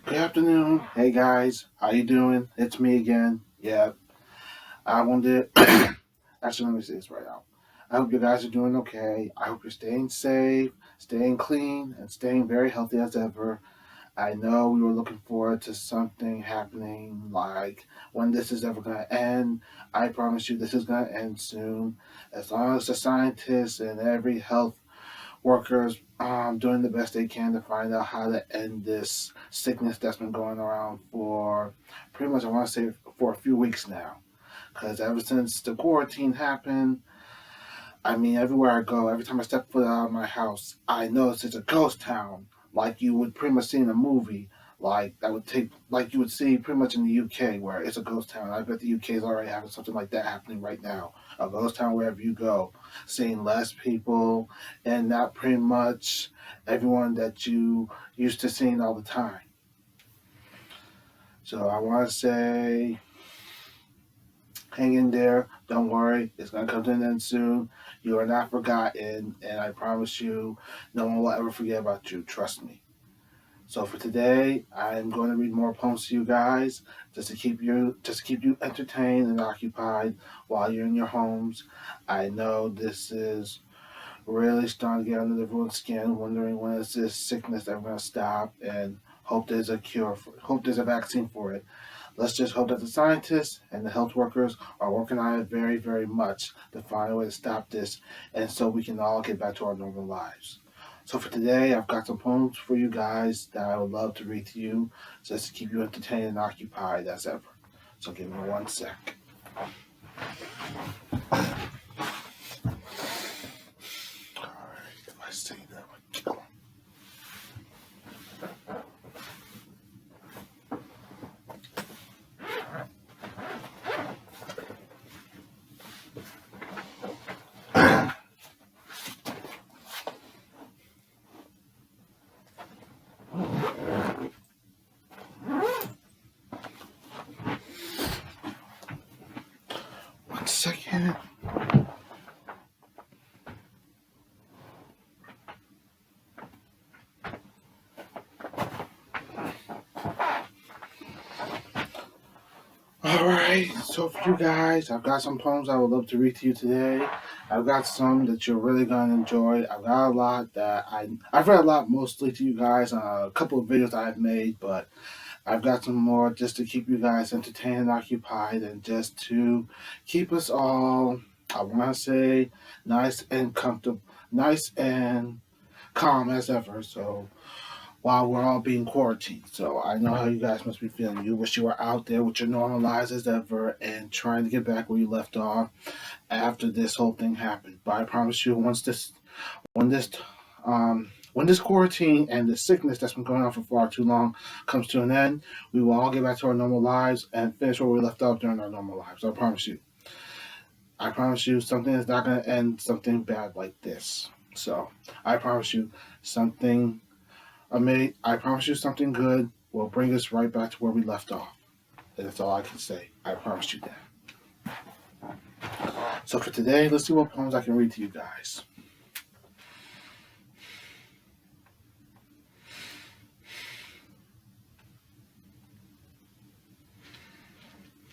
Good afternoon. Hey guys, how you doing? It's me again. Yeah, I wanted. Actually, let me say this right now. I hope you guys are doing okay. I hope you're staying safe, staying clean, and staying very healthy as ever. I know we were looking forward to something happening, like when this is ever going to end. I promise you, this is going to end soon. As long as the scientists and every health workers doing the best they can to find out how to end this sickness that's been going around for pretty much, I want to say, for a few weeks now. Because ever since the quarantine happened, I mean, everywhere I go, every time I step foot out of my house, I notice it's a ghost town, like you would pretty much see in a movie, like that would take, like you would see pretty much in the UK, where it's a ghost town. I bet the UK is already having something like that happening right now. A ghost town wherever you go, seeing less people, and not pretty much everyone that you used to seeing all the time. So I want to say hang in there. Don't worry. It's going to come to an end soon. You are not forgotten. And I promise you, no one will ever forget about you. Trust me. So for today, I'm going to read more poems to you guys just to keep you entertained and occupied while you're in your homes. I know this is really starting to get under everyone's skin, wondering when is this sickness ever going to stop, and hope there's a vaccine for it. Let's just hope that the scientists and the health workers are working on it very, very much to find a way to stop this and so we can all get back to our normal lives. So for today, I've got some poems for you guys that I would love to read to you just to keep you entertained and occupied as ever. So give me one sec. Alright, if I say that, I kill him. One second. Alright, so for you guys, I've got some poems I would love to read to you today. I've got some that you're really gonna enjoy. I've got a lot that I've read a lot mostly to you guys on a couple of videos I've made, but I've got some more just to keep you guys entertained and occupied and just to keep us all, I wanna say, nice and comfortable, nice and calm as ever. So while we're all being quarantined. So I know how you guys must be feeling. You wish you were out there with your normal lives as ever and trying to get back where you left off after this whole thing happened. But I promise you, when this, when this quarantine and this sickness that's been going on for far too long comes to an end, we will all get back to our normal lives and finish where we left off during our normal lives. I promise you. I promise you, something is not going to end something bad like this. So I promise you, something I promise you something good will bring us right back to where we left off. And that's all I can say. I promise you that. So for today, let's see what poems I can read to you guys.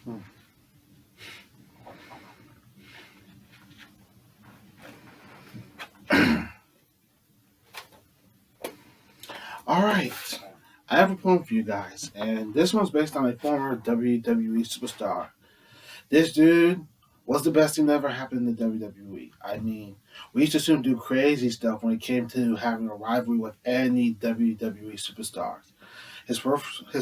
Hmm. All right. I have a poem for you guys, and this one's based on a former WWE superstar. This dude was the best thing that ever happened in the WWE. I mean, we used to see him do crazy stuff when it came to having a rivalry with any WWE superstars. His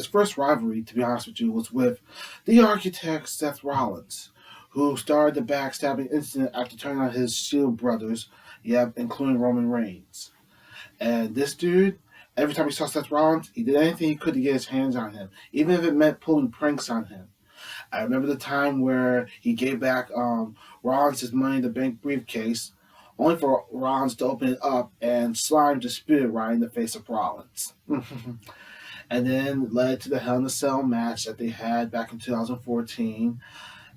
first rivalry, to be honest with you, was with the architect Seth Rollins, who started the backstabbing incident after turning on his Shield brothers, yep, including Roman Reigns. And this dude, every time he saw Seth Rollins, he did anything he could to get his hands on him, even if it meant pulling pranks on him. I remember the time where he gave back Rollins his Money in the Bank briefcase, only for Rollins to open it up and slime to spit it right in the face of Rollins. And then led to the Hell in a Cell match that they had back in 2014.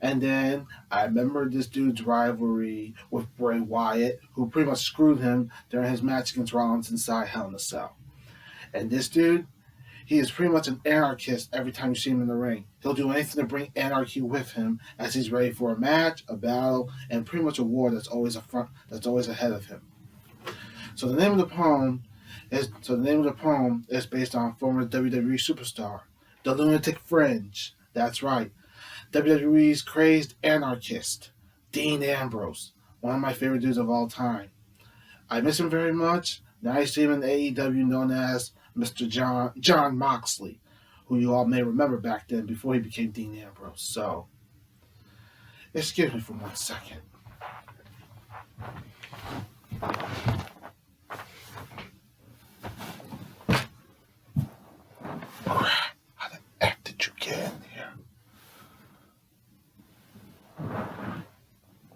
And then I remember this dude's rivalry with Bray Wyatt, who pretty much screwed him during his match against Rollins inside Hell in a Cell. And this dude, He is pretty much an anarchist every time you see him in the ring. He'll do anything to bring anarchy with him as he's ready for a match, a battle, and pretty much a war that's always ahead of him. So the name of the poem is based on former WWE superstar, the Lunatic Fringe. That's right, WWE's crazed anarchist, Dean Ambrose, one of my favorite dudes of all time. I miss him very much. Now I see him in AEW known as Mr. John Moxley, who you all may remember back then before he became Dean Ambrose. So, excuse me for 1 second. Crap, how the F did you get in here?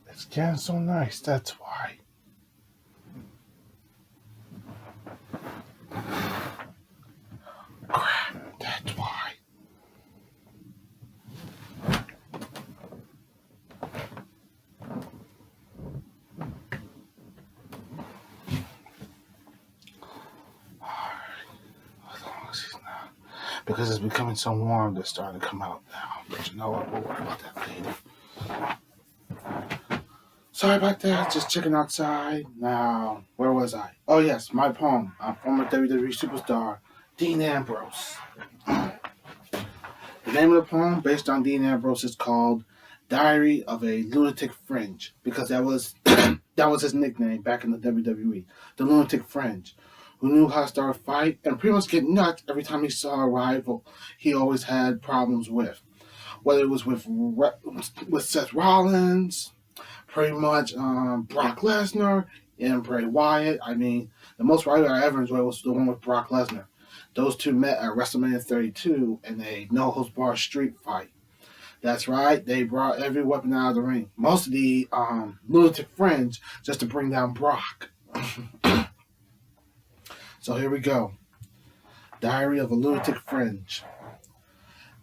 It's getting so nice, that's why. Crap, that's why. Because it's becoming so warm, they're starting to come out now. But you know what? We'll worry about that later. Sorry about that. Just checking outside. Now, where was I? Oh, yes, my poem. I'm former WWE superstar, Dean Ambrose. The name of the poem, based on Dean Ambrose, is called Diary of a Lunatic Fringe, because that was that was his nickname back in the WWE, the Lunatic Fringe, who knew how to start a fight and pretty much get nuts every time he saw a rival he always had problems with. Whether it was with Seth Rollins, pretty much Brock Lesnar, and Bray Wyatt. I mean, the most rival I ever enjoyed was the one with Brock Lesnar. Those two met at WrestleMania 32 in a no-holds-barred street fight. That's right, they brought every weapon out of the ring. Most of the Lunatic Fringe just to bring down Brock. So here we go. Diary of a Lunatic Fringe.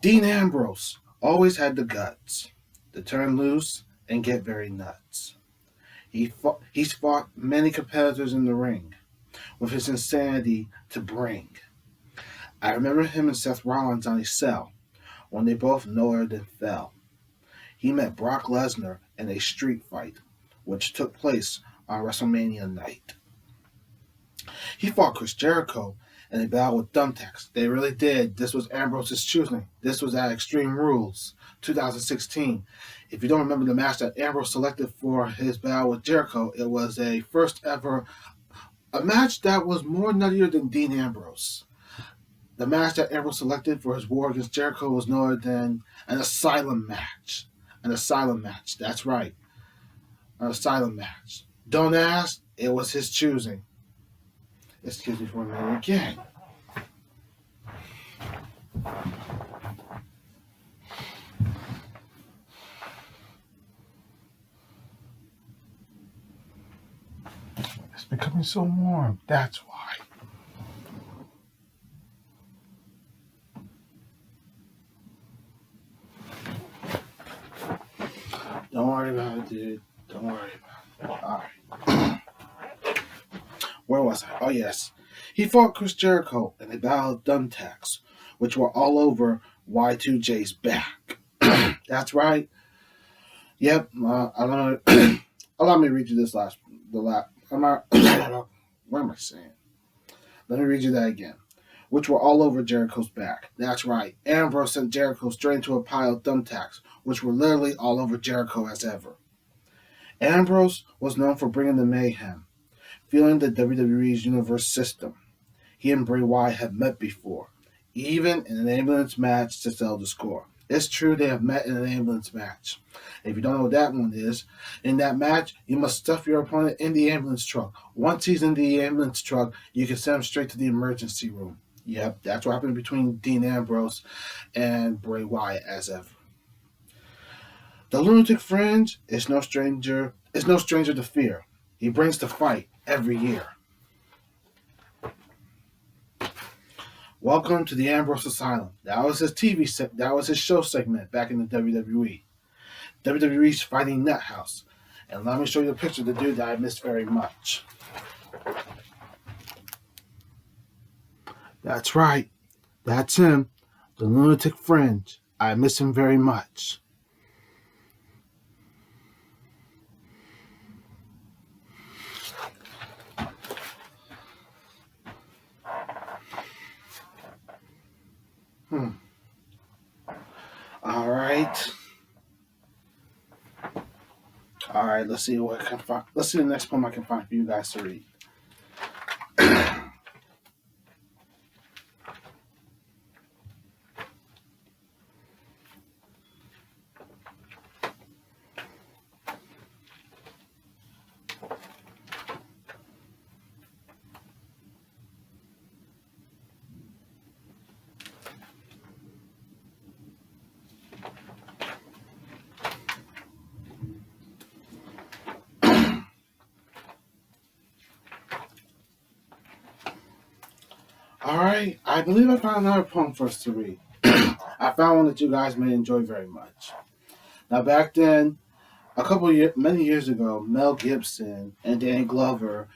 Dean Ambrose always had the guts to turn loose and get very nuts. He's fought many competitors in the ring with his insanity to bring. I remember him and Seth Rollins on a cell when they both lowered and fell. He met Brock Lesnar in a street fight, which took place on WrestleMania night. He fought Chris Jericho in a battle with thumbtacks. They really did. This was Ambrose's choosing. This was at Extreme Rules 2016. If you don't remember the match that Ambrose selected for his battle with Jericho, it was a first ever a match that was more nuttier than Dean Ambrose. The match that Ambrose selected for his war against Jericho was no other than an asylum match. An asylum match. That's right. An asylum match. Don't ask. It was his choosing. Excuse me for a minute again. It's becoming so warm. That's why. Don't worry about it, dude. Don't worry about it. All right. Where was I? Oh, yes. He fought Chris Jericho in a battle of thumbtacks, which were all over Y2J's back. That's right. Yep. Allow me to read you this what am I saying? Let me read you that again. Which were all over Jericho's back. That's right. Ambrose sent Jericho straight into a pile of thumbtacks, which were literally all over Jericho as ever. Ambrose was known for bringing the mayhem, feeling the WWE's universe system. He and Bray Wyatt had met before, even in an ambulance match to settle the score. It's true they have met in an ambulance match. If you don't know what that one is, in that match, you must stuff your opponent in the ambulance truck. Once he's in the ambulance truck, you can send him straight to the emergency room. Yep, that's what happened between Dean Ambrose and Bray Wyatt as ever. The Lunatic Fringe is no stranger to fear. He brings the fight every year. Welcome to the Ambrose Asylum. That was his show segment back in the WWE. WWE's Fighting Nut House. And let me show you a picture of the dude that I miss very much. That's right. That's him, the lunatic fringe. I miss him very much. Hmm. All right. All right. Let's see what I can find. Let's see the next poem I can find for you guys to read. All right. I believe I found another poem for us to read. I found one that you guys may enjoy very much. Now, back then, many years ago, Mel Gibson and Danny Glover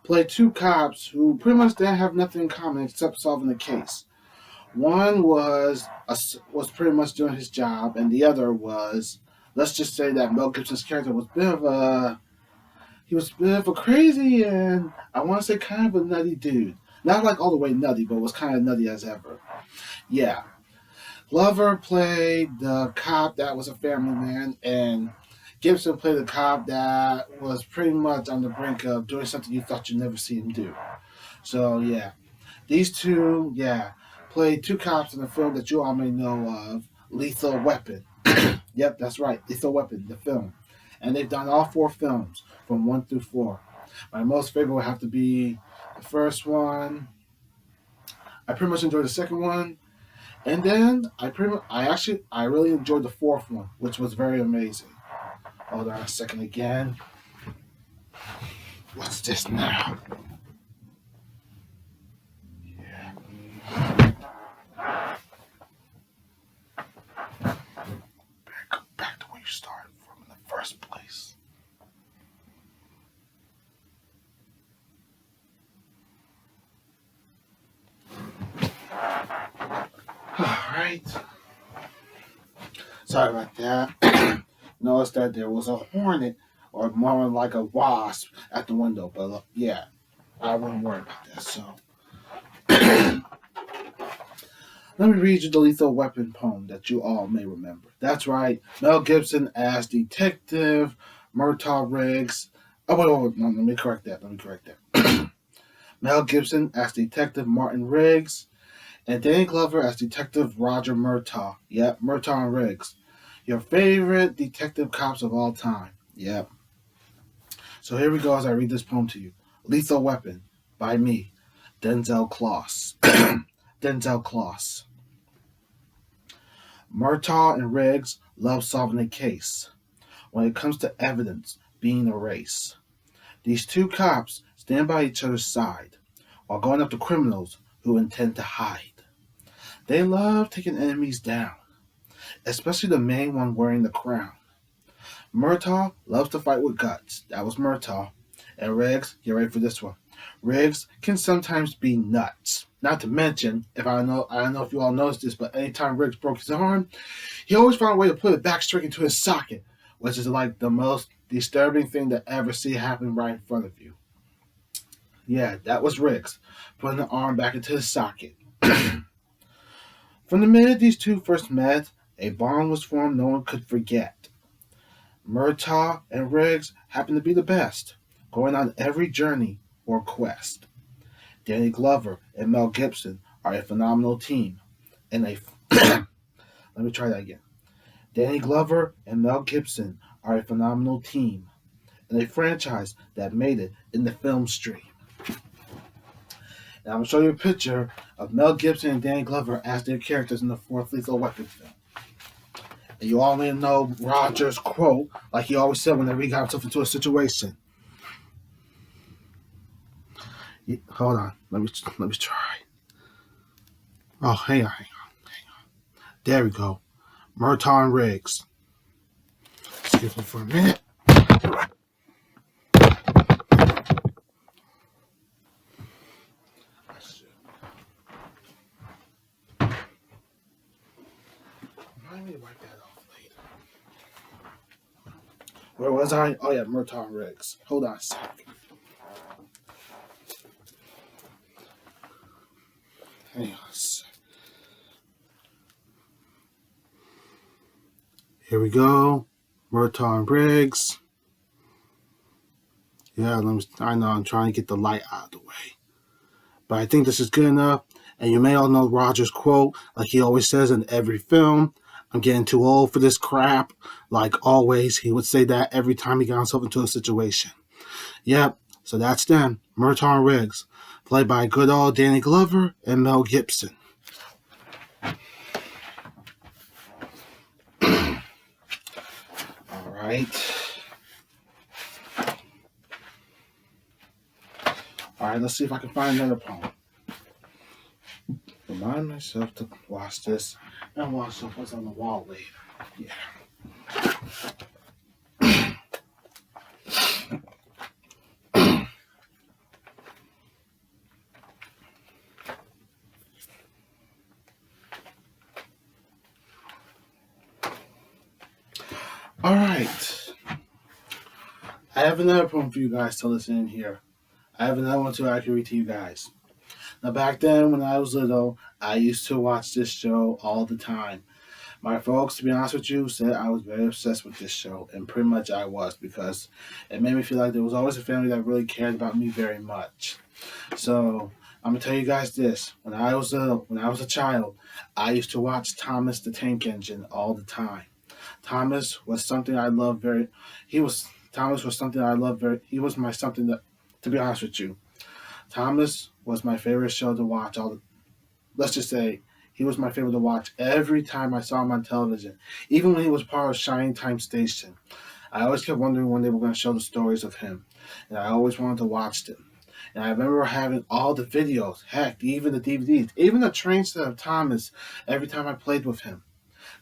played two cops who pretty much didn't have nothing in common except solving the case. One was pretty much doing his job, and the other was, let's just say that Mel Gibson's character was a bit of a crazy and I want to say kind of a nutty dude. Not like all the way nutty, but was kind of nutty as ever. Yeah, Glover played the cop that was a family man, and Gibson played the cop that was pretty much on the brink of doing something you thought you'd never see him do. So yeah, these two, yeah, played two cops in a film that you all may know of, Lethal Weapon. Yep, that's right, Lethal Weapon, the film. And they've done all four films from 1 through 4. My most favorite would have to be the first one. I pretty much enjoyed the second one. And then I really enjoyed the fourth one, which was very amazing. Hold on a second again. What's this now? Yeah. Back to where you started from in the first place. Alright. Sorry about that. Notice that there was a hornet, or more like a wasp, at the window. But yeah, I wouldn't worry about that. So, let me read you the Lethal Weapon poem that you all may remember. That's right, Mel Gibson as Detective Murtaugh Riggs. Oh, wait, no, let me correct that. Mel Gibson as Detective Martin Riggs, and Danny Glover as Detective Roger Murtaugh. Yep, Murtaugh and Riggs. Your favorite detective cops of all time. Yep. So here we go as I read this poem to you. Lethal Weapon by me, Denzel Kloss. Denzel Kloss. Murtaugh and Riggs love solving a case. When it comes to evidence being a race, these two cops stand by each other's side while going after criminals who intend to hide. They love taking enemies down, especially the main one wearing the crown. Murtaugh loves to fight with guts. That was Murtaugh. And Riggs, get ready for this one. Riggs can sometimes be nuts. Not to mention, I don't know if you all noticed this, but anytime Riggs broke his arm, he always found a way to put it back straight into his socket, which is like the most disturbing thing to ever see happen right in front of you. Yeah, that was Riggs, putting the arm back into his socket. From the minute these two first met, a bond was formed no one could forget. Murtaugh and Riggs happened to be the best, going on every journey or quest. Danny Glover and Mel Gibson are a phenomenal team, and let me try that again. Danny Glover and Mel Gibson are a phenomenal team, and a franchise that made it in the film stream. And I'm going to show you a picture of Mel Gibson and Danny Glover as their characters in the fourth Lethal Weapon film. And you all need to know Roger's quote, like he always said whenever he got himself into a situation. Hold on, let me try. Oh, hang on. There we go. Murtaugh and Riggs. Excuse me for a minute. me wipe that off later. Where was I? Oh yeah, Murtaugh Riggs. Hold on a sec. Hang on a sec. Here we go. Murtaugh Riggs. Yeah, I know I'm trying to get the light out of the way. But I think this is good enough. And you may all know Roger's quote, like he always says in every film, I'm getting too old for this crap. Like always, he would say that every time he got himself into a situation. Yep, so that's them, Murtaugh Riggs, played by good old Danny Glover and Mel Gibson. All right. All right, let's see if I can find another poem. Remind myself to watch this and watch what's on the wall later. Yeah. All right. I have another poem for you guys to listen in here. I have another one to actually read to you guys. Now, back then, when I was little, I used to watch this show all the time. My folks, to be honest with you, said I was very obsessed with this show, and pretty much I was because it made me feel like there was always a family that really cared about me very much. So I'm gonna tell you guys this: when I was a child, I used to watch Thomas the Tank Engine all the time. Thomas was something I loved very. He was Thomas was something I loved very. He was my something that, to be honest with you, Thomas was my favorite show to watch. Let's just say he was my favorite to watch every time I saw him on television, even when he was part of Shining Time Station. I always kept wondering when they were going to show the stories of him, and I always wanted to watch them. And I remember having all the videos, heck, even the DVDs, even the train set of Thomas every time I played with him.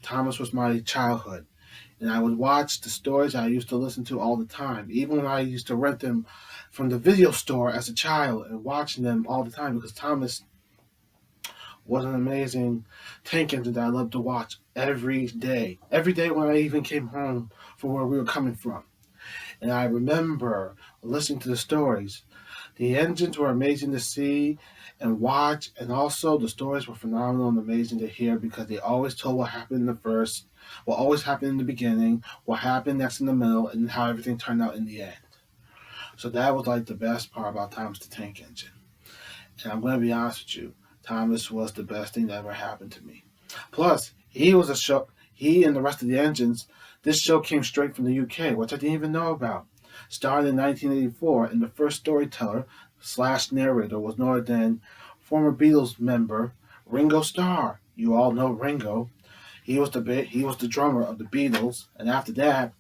Thomas was my childhood. And I would watch the stories I used to listen to all the time, even when I used to rent them from the video store as a child and watching them all the time because Thomas was an amazing tank engine that I loved to watch every day. Every day when I even came home from where we were coming from. And I remember listening to the stories. The engines were amazing to see and watch, and also the stories were phenomenal and amazing to hear because they always told what happened in the first, what always happened in the beginning, what happened next in the middle, and how everything turned out in the end. So that was like the best part about Thomas the Tank Engine. And I'm going to be honest with you, Thomas was the best thing that ever happened to me. Plus, he and the rest of the engines, this show came straight from the UK, which I didn't even know about. Started in 1984, and the first storyteller slash narrator was no other than former Beatles member Ringo Starr. You all know Ringo. He was the drummer of the Beatles, and after that,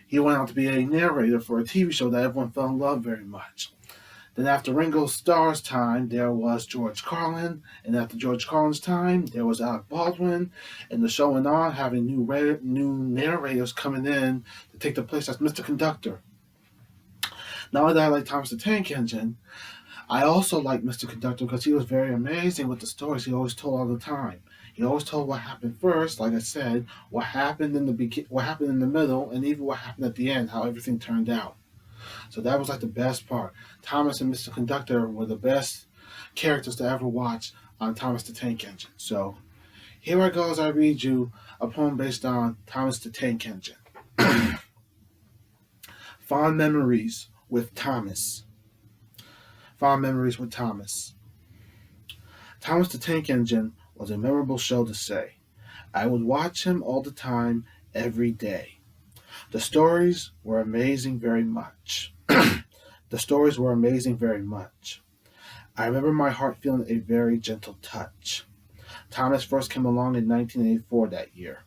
he went on to be a narrator for a TV show that everyone fell in love very much. Then after Ringo Starr's time, there was George Carlin, and after George Carlin's time, there was Alec Baldwin, and the show went on having new narrators coming in to take the place as Mr. Conductor. Not only that I like Thomas the Tank Engine, I also like Mr. Conductor because he was very amazing with the stories he always told all the time. He always told what happened first, like I said, what happened in what happened in the middle, and even what happened at the end, how everything turned out. So that was like the best part. Thomas and Mr. Conductor were the best characters to ever watch on Thomas the Tank Engine. So here I go as I read you a poem based on Thomas the Tank Engine. Fond Memories with Thomas. Fond Memories with Thomas. Thomas the Tank Engine was a memorable show to say. I would watch him all the time, every day. The stories were amazing very much. The stories were amazing very much. I remember my heart feeling a very gentle touch. Thomas first came along in 1984 that year.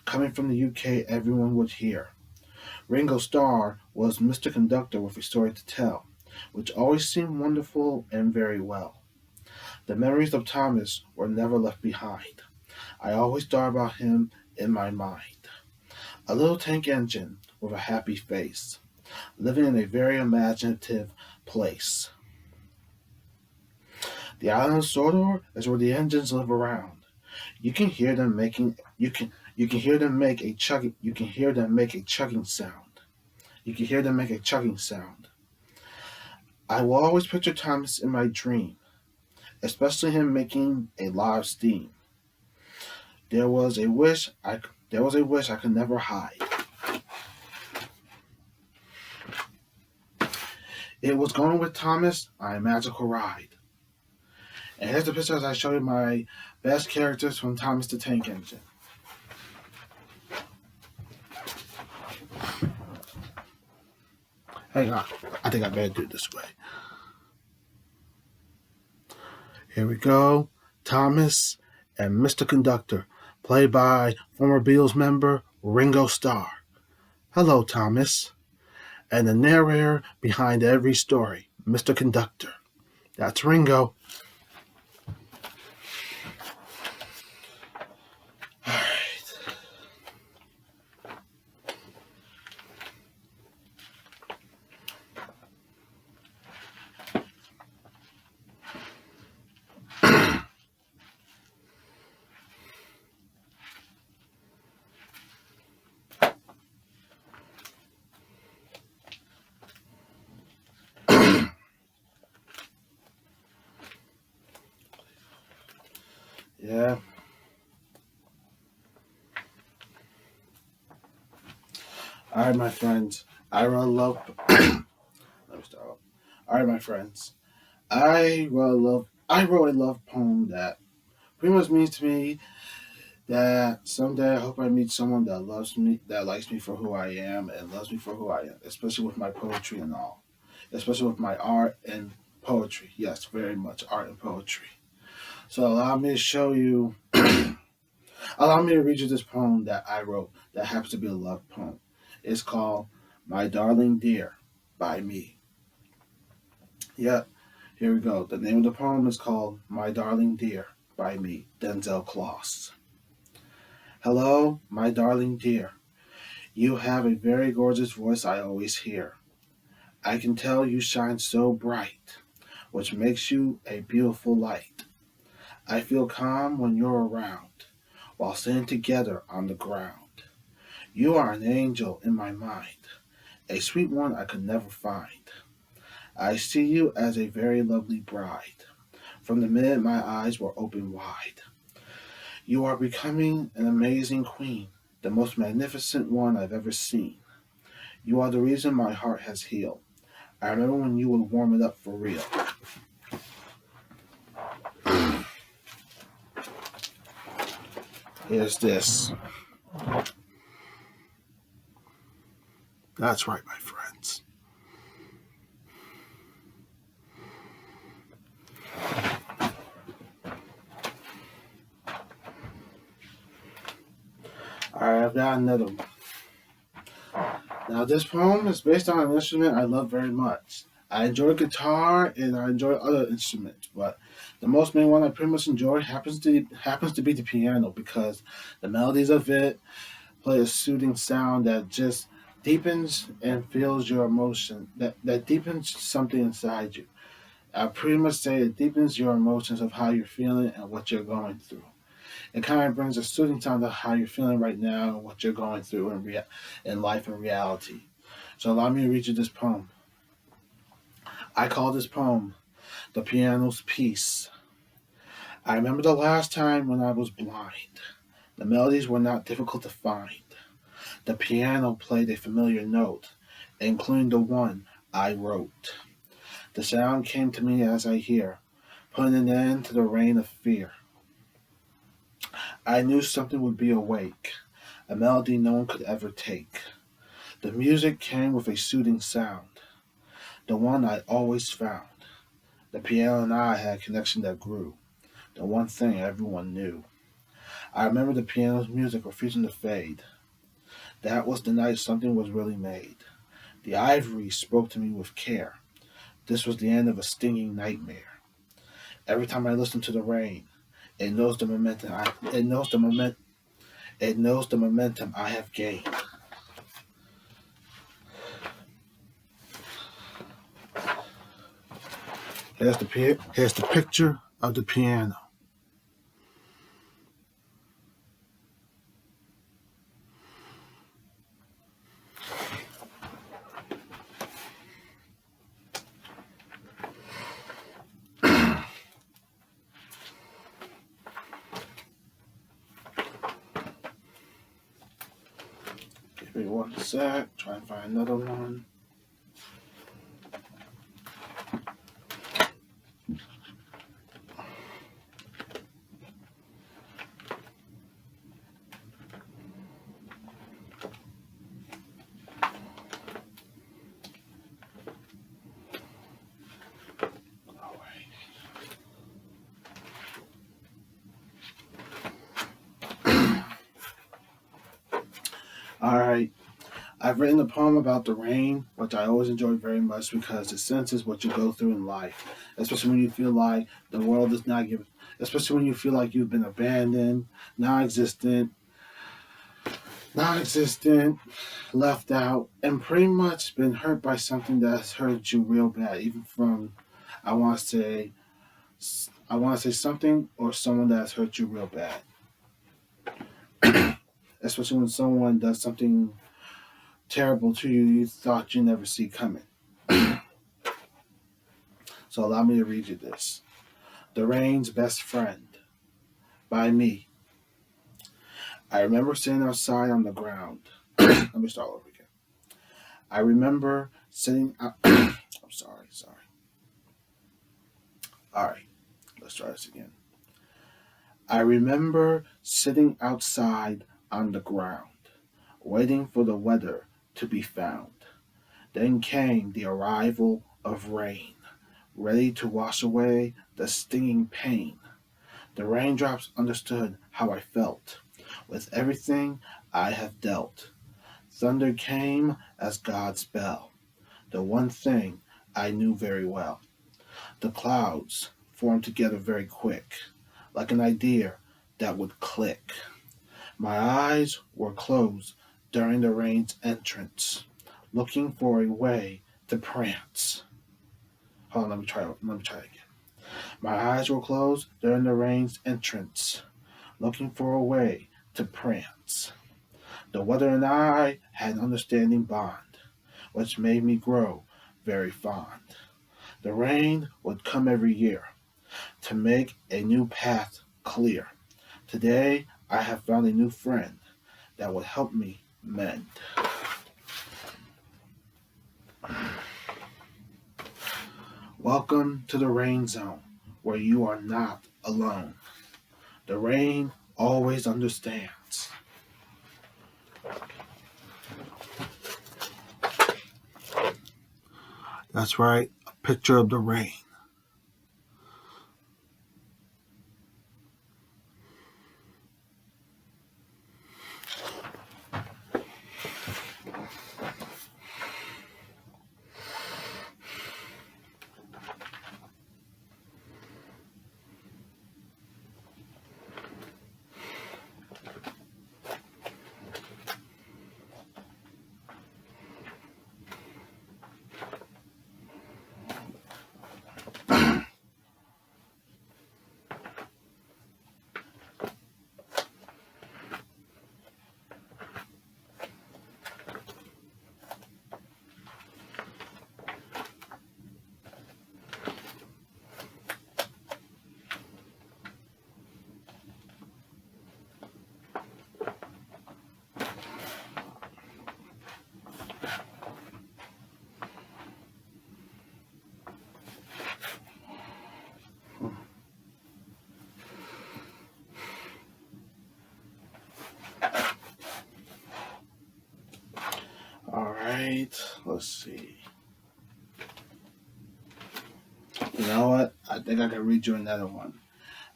Coming from the UK, everyone would hear. Ringo Starr was Mr. Conductor with a story to tell, which always seemed wonderful and very well. The memories of Thomas were never left behind. I always thought about him in my mind. A little tank engine with a happy face, living in a very imaginative place. The island of Sodor is where the engines live around. You can hear them making you can You can hear them make a chugging. You can hear them make a chugging sound. You can hear them make a chugging sound. I will always picture Thomas in my dream, especially him making a lot of steam. There was a wish I. There was a wish I could never hide. It was going with Thomas on a magical ride. And here's the picture as I show you my best characters from Thomas the Tank Engine. Hang on, I think I better do it this way. Here we go. Thomas and Mr. Conductor, played by former Beatles member Ringo Starr. Hello, Thomas. And the narrator behind every story, Mr. Conductor. That's Ringo. All right. Yeah. All right, my friends. I really love. Let me start off. All right, my friends. I really love a poem that pretty much means to me that someday I hope I meet someone that loves me, that likes me for who I am, and loves me for who I am, especially with my poetry and all, especially with my art and poetry. Yes, very much art and poetry. So allow me to show you. Allow me to read you this poem that I wrote that happens to be a love poem. It's called "My Darling Dear" by me. Yep, here we go. The name of the poem is called "My Darling Dear" by me, Denzel Kloss. Hello, my darling dear. You have a very gorgeous voice I always hear. I can tell you shine so bright, which makes you a beautiful light. I feel calm when you're around, while sitting together on the ground. You are an angel in my mind, a sweet one I could never find. I see you as a very lovely bride, from the minute my eyes were open wide. You are becoming an amazing queen, the most magnificent one I've ever seen. You are the reason my heart has healed. I remember when you would warm it up for real. Here's this. That's right, my friends. Alright, I've got another one. Now, this poem is based on an instrument I love very much. I enjoy guitar and I enjoy other instruments, but the most main one I pretty much enjoy happens to be the piano because the melodies of it play a soothing sound that just deepens and feels your emotion. That deepens something inside you. I pretty much say it deepens your emotions of how you're feeling and what you're going through. It kind of brings a soothing sound to how you're feeling right now and what you're going through in life and reality. So allow me to read you this poem. I call this poem "The Piano's Peace." I remember the last time when I was blind. The melodies were not difficult to find. The piano played a familiar note, including the one I wrote. The sound came to me as I hear, putting an end to the reign of fear. I knew something would be awake, a melody no one could ever take. The music came with a soothing sound, the one I always found. The piano and I had a connection that grew, the one thing everyone knew. I remember the piano's music refusing to fade. That was the night something was really made. The ivory spoke to me with care. This was the end of a stinging nightmare. Every time I listen to the rain, it knows the momentum. It knows the momentum I have gained. Here's the picture. Of the piano. Give me one sec. Try and find another one. Alright, I've written a poem about the rain, which I always enjoy very much because it senses what you go through in life, especially when you feel like the world is not giving, especially when you feel like you've been abandoned, non-existent, non-existent, left out, and pretty much been hurt by something that's hurt you real bad, even from, I want to say, I want to say something or someone that's hurt you real bad, especially when someone does something terrible to you you thought you never see coming. So allow me to read you this. The Rain's Best Friend by me. I remember sitting outside on the ground. Let me start over again. I remember sitting out. I'm sorry. All right, let's try this again. I remember sitting outside on the ground, waiting for the weather to be found. Then came the arrival of rain, ready to wash away the stinging pain. The raindrops understood how I felt. With everything I have dealt, thunder came as God's bell, the one thing I knew very well. The clouds formed together very quick, like an idea that would click. My eyes were closed during the rain's entrance, looking for a way to prance. Hold on, let me try again. My eyes were closed during the rain's entrance, looking for a way to prance. The weather and I had an understanding bond, which made me grow very fond. The rain would come every year to make a new path clear. Today I have found a new friend that would help me mend. Welcome to the rain zone, where you are not alone. The rain always understands. That's right, a picture of the rain. All right, let's see. You know what? I think I can read you another one.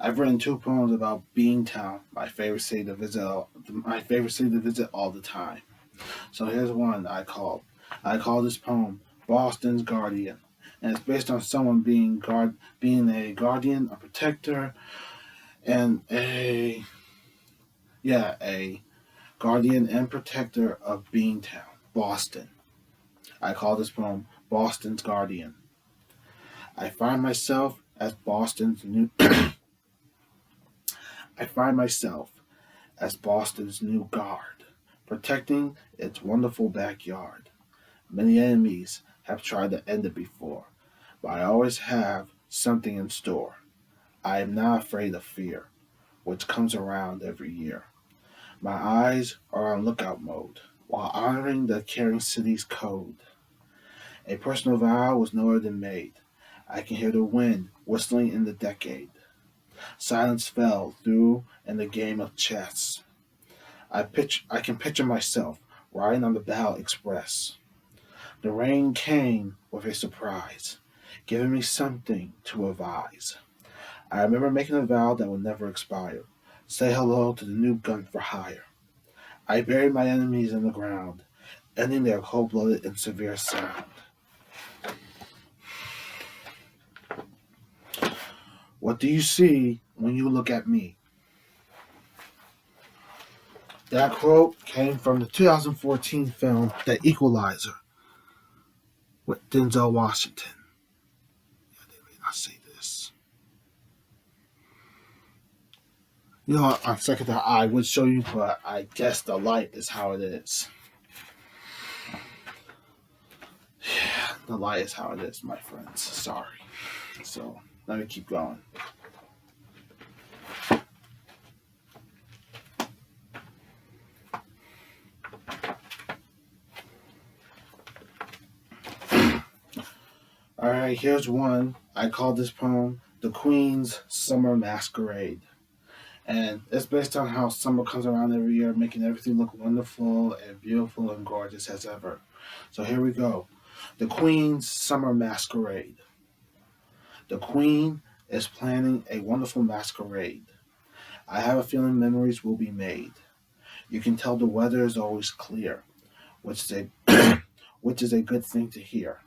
I've written two poems about Beantown, my favorite city to visit. My favorite city to visit all the time. So here's one I called. I call this poem "Boston's Guardian," and it's based on someone being a guardian, a protector, and a guardian and protector of Beantown, Boston. I call this poem "Boston's Guardian." I find myself as Boston's new. I find myself as Boston's new guard, protecting its wonderful backyard. Many enemies have tried to end it before, but I always have something in store. I am not afraid of fear, which comes around every year. My eyes are on lookout mode, while honoring the caring city's code. A personal vow was no other than made. I can hear the wind whistling in the decade. Silence fell through in the game of chess. I can picture myself riding on the Bow Express. The rain came with a surprise, giving me something to revise. I remember making a vow that would never expire. Say hello to the new gun for hire. I buried my enemies in the ground, ending their cold-blooded and severe sound. What do you see when you look at me? That quote came from the 2014 film The Equalizer with Denzel Washington. Yeah, they may not see this. You know, on second thought, I would show you, but I guess the light is how it is. Yeah, the light is how it is, my friends. Sorry. So, let me keep going. Alright, here's one. I call this poem The Queen's Summer Masquerade. And it's based on how summer comes around every year, making everything look wonderful and beautiful and gorgeous as ever. So here we go. The Queen's Summer Masquerade. The Queen is planning a wonderful masquerade. I have a feeling memories will be made. You can tell the weather is always clear, which is a, which is a good thing to hear.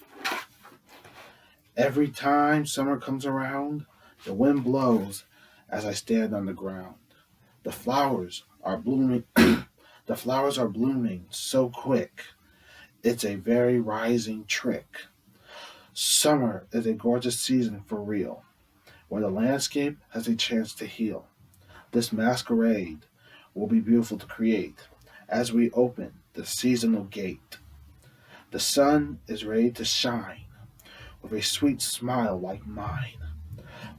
Every time summer comes around, the wind blows as I stand on the ground. The flowers are blooming. The flowers are blooming so quick. It's a very rising trick. Summer is a gorgeous season for real, where the landscape has a chance to heal. This masquerade will be beautiful to create as we open the seasonal gate. The sun is ready to shine with a sweet smile like mine.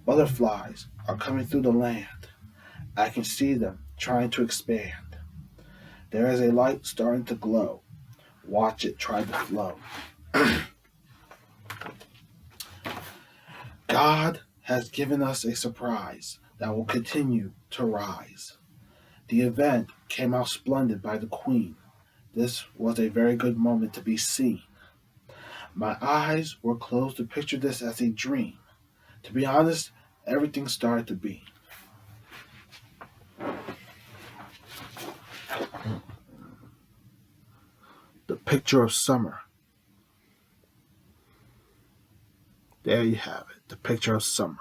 Butterflies are coming through the land. I can see them trying to expand. There is a light starting to glow. Watch it try to flow. God has given us a surprise that will continue to rise. The event came out splendid by the Queen. This was a very good moment to be seen. My eyes were closed to picture this as a dream. To be honest, everything started to be. The picture of summer. There you have it, the picture of summer.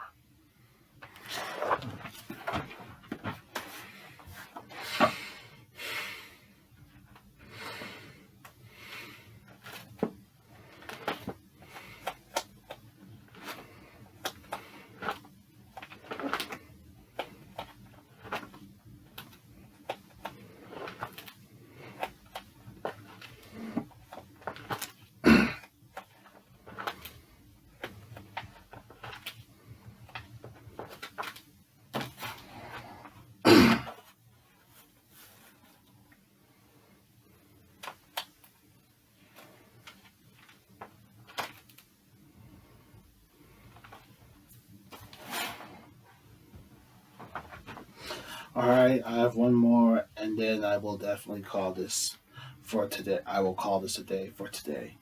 All right, I have one more, and then I will definitely call this for today. I will call this a day for today.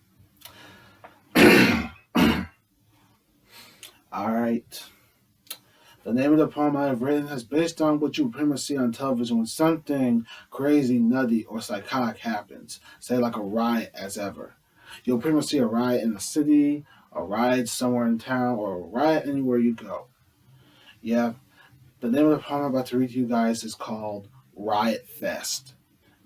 All right. The name of the poem I have written is based on what you pretty much see on television when something crazy, nutty, or psychotic happens, say like a riot as ever. You'll pretty much see a riot in the city, a riot somewhere in town, or a riot anywhere you go. Yeah, the name of the poem I'm about to read to you guys is called Riot Fest.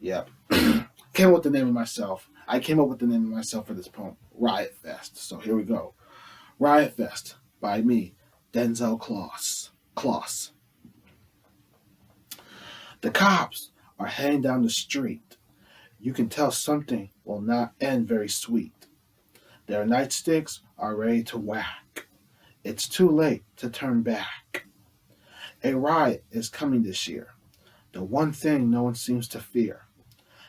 Yep. Came up with the name of myself. I came up with the name of myself for this poem, Riot Fest. So here we go. Riot Fest by me, Denzel Kloss. The cops are heading down the street. You can tell something will not end very sweet. Their nightsticks are ready to whack. It's too late to turn back. A riot is coming this year. The one thing no one seems to fear.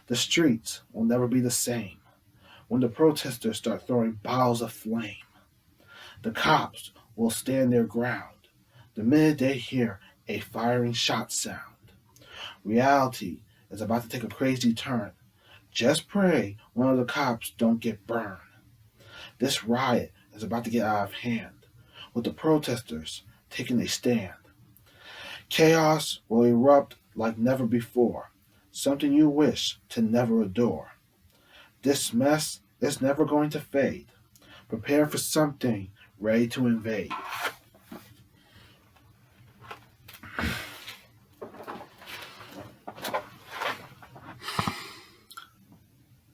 The streets will never be the same when the protesters start throwing bottles of flame. The cops will stand their ground the minute they hear a firing shot sound. Reality is about to take a crazy turn. Just pray one of the cops don't get burned. This riot is about to get out of hand, with the protesters taking a stand. Chaos will erupt like never before, something you wish to never adore. This mess is never going to fade. Prepare for something ready to invade.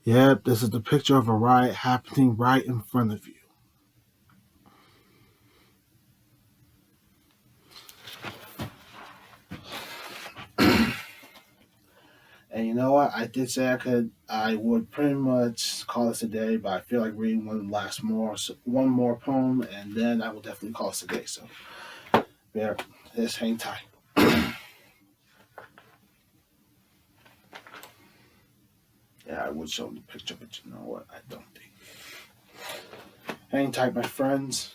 Yep, this is the picture of a riot happening right in front of you. And you know what? I did say I would pretty much call this a day, but I feel like reading one more poem, and then I will definitely call this a day. So, yeah, just hang tight. Yeah, I would show them the picture, but you know what? I don't think. Hang tight, my friends.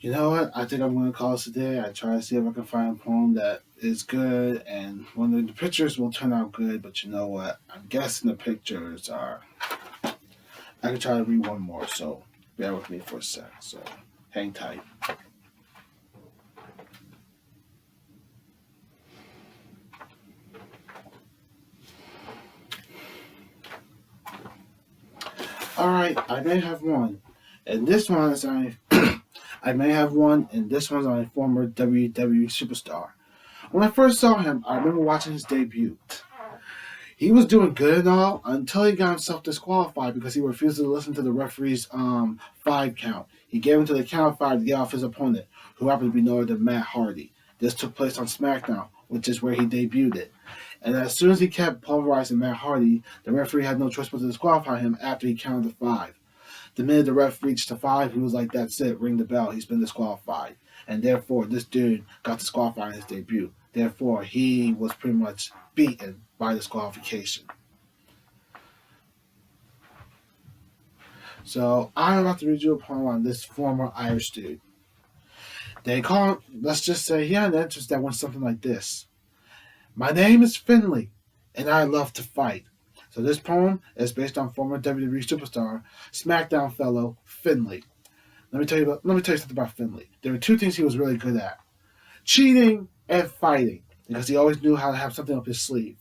You know what? I think I'm going to call this a day. I try to see if I can find a poem that is good, and one of the pictures will turn out good. But you know what? I'm guessing the pictures are. I can try to read one more, so bear with me for a sec. So hang tight. All right, I may have one, and this one is on. I may have one, and this one's on a former WWE superstar. When I first saw him, I remember watching his debut. He was doing good and all until he got himself disqualified because he refused to listen to the referee's 5 count. He gave him to the count of 5 to get off his opponent, who happened to be no other than Matt Hardy. This took place on SmackDown, which is where he debuted it. And as soon as he kept pulverizing Matt Hardy, the referee had no choice but to disqualify him after he counted to 5. The minute the ref reached to 5, he was like, "That's it, ring the bell, he's been disqualified." And therefore, this dude got disqualified in his debut. Therefore, he was pretty much beaten by disqualification. So, I'm about to read you a poem on this former Irish dude. They call him, let's just say, he had an entrance that went something like this: "My name is Finley, and I love to fight." So this poem is based on former WWE superstar, SmackDown fellow Finley. Let me tell you something about Finley. There were 2 things he was really good at: cheating and fighting, because he always knew how to have something up his sleeve.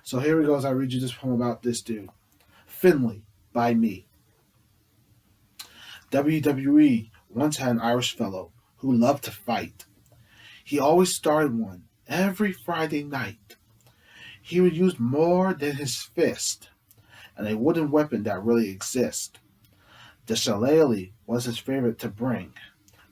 So here we go as I read you this poem about this dude. Finley, by me. WWE once had an Irish fellow who loved to fight. He always started one every Friday night. He would use more than his fist and a wooden weapon that really exists. The shillelagh was his favorite to bring,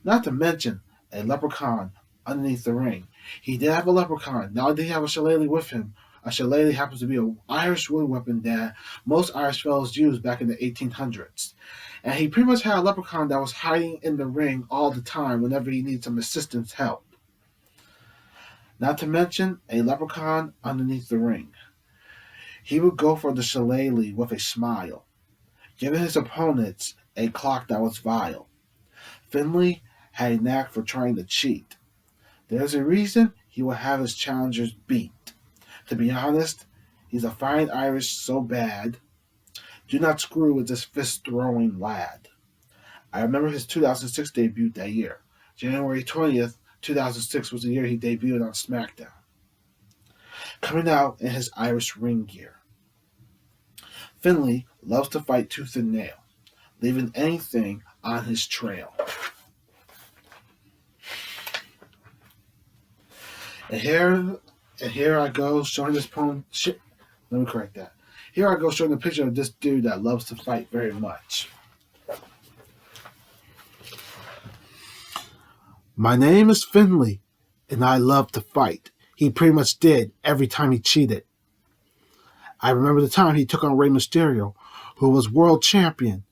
not to mention a leprechaun underneath the ring. He did have a leprechaun. Not only did he have a shillelagh with him, a shillelagh happens to be an Irish wood weapon that most Irish fellows used back in the 1800s. And he pretty much had a leprechaun that was hiding in the ring all the time whenever he needed some assistance help. Not to mention a leprechaun underneath the ring. He would go for the shillelagh with a smile, giving his opponents a clock that was vile. Finley had a knack for trying to cheat. There's a reason he will have his challengers beat. To be honest, he's a fine Irish so bad. Do not screw with this fist-throwing lad. I remember his 2006 debut that year. January 20th, 2006 was the year he debuted on SmackDown, coming out in his Irish ring gear. Finley loves to fight tooth and nail, leaving anything on his trail. And here I go showing this poem. Shit, let me correct that. Here I go showing a picture of this dude that loves to fight very much. My name is Finley, and I love to fight. He pretty much did every time he cheated. I remember the time he took on Rey Mysterio, who was world champion,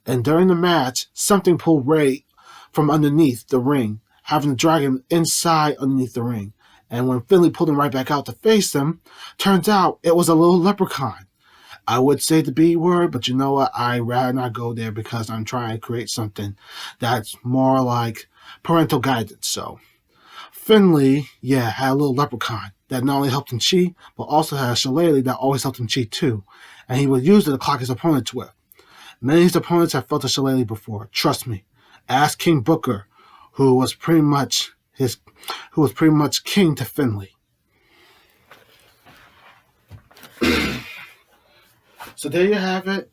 and during the match, something pulled Rey from underneath the ring, having to drag him inside underneath the ring. And when Finley pulled him right back out to face him, turns out it was a little leprechaun. I would say the B word, but you know what? I'd rather not go there because I'm trying to create something that's more like parental guidance. So Finley, yeah, had a little leprechaun that not only helped him cheat, but also had a shillelagh that always helped him cheat too. And he would use it to clock his opponents with. Many of his opponents have felt a shillelagh before. Trust me. Ask King Booker, who was pretty much king to Finley. So there you have it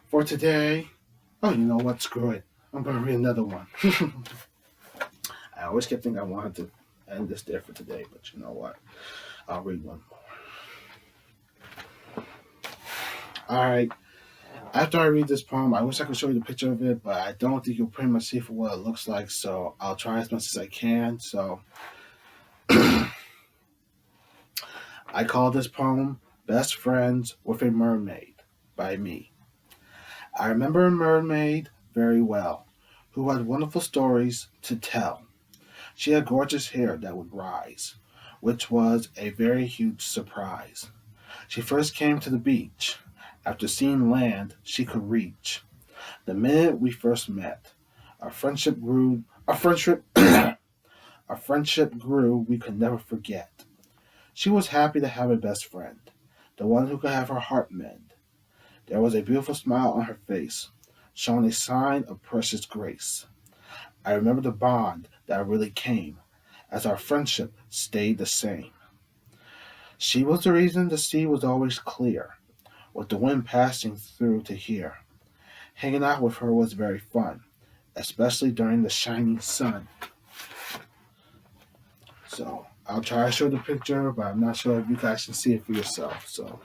for today. Oh, you know what? Screw it. I'm going to read another one. I always kept thinking I wanted to end this there for today, but you know what? I'll read one more. All right. After I read this poem, I wish I could show you the picture of it, but I don't think you'll pretty much see for what it looks like, so I'll try as much as I can. So I call this poem Best Friends with a Mermaid by me. I remember a mermaid very well, who had wonderful stories to tell. She had gorgeous hair that would rise, which was a very huge surprise. She first came to the beach. After seeing land she could reach. The minute we first met, our friendship grew. Our friendship grew. We could never forget. She was happy to have a best friend, the one who could have her heart mend. There was a beautiful smile on her face, showing a sign of precious grace. I remember the bond that really came, as our friendship stayed the same. She was the reason the sea was always clear, with the wind passing through to hear. Hanging out with her was very fun, especially during the shining sun. So I'll try to show the picture, but I'm not sure if you guys can see it for yourself. So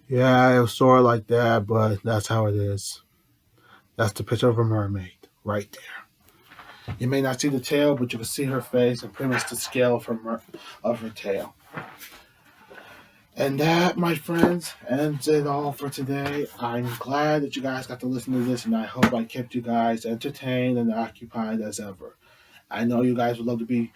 yeah, it was sort of like that, but that's how it is. That's the picture of a mermaid right there. You may not see the tail, but you can see her face and pretty much the scale of her tail. And that, my friends, ends it all for today. I'm glad that you guys got to listen to this, and I hope I kept you guys entertained and occupied as ever. I know you guys would love to be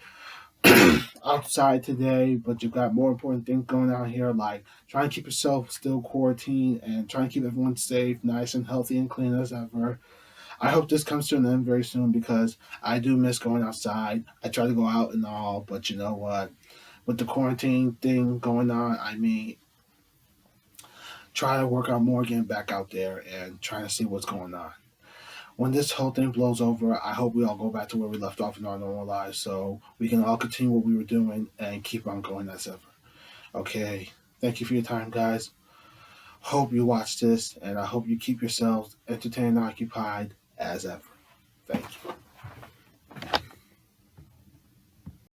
outside today, but you've got more important things going on here, like trying to keep yourself still quarantined and trying to keep everyone safe, nice and healthy and clean as ever. I hope this comes to an end very soon because I do miss going outside. I try to go out and all, but you know what? With the quarantine thing going on, I mean, trying to work out more, getting back out there and trying to see what's going on. When this whole thing blows over, I hope we all go back to where we left off in our normal lives so we can all continue what we were doing and keep on going as ever. Okay, thank you for your time, guys. Hope you watch this, and I hope you keep yourselves entertained and occupied as ever. Thank you.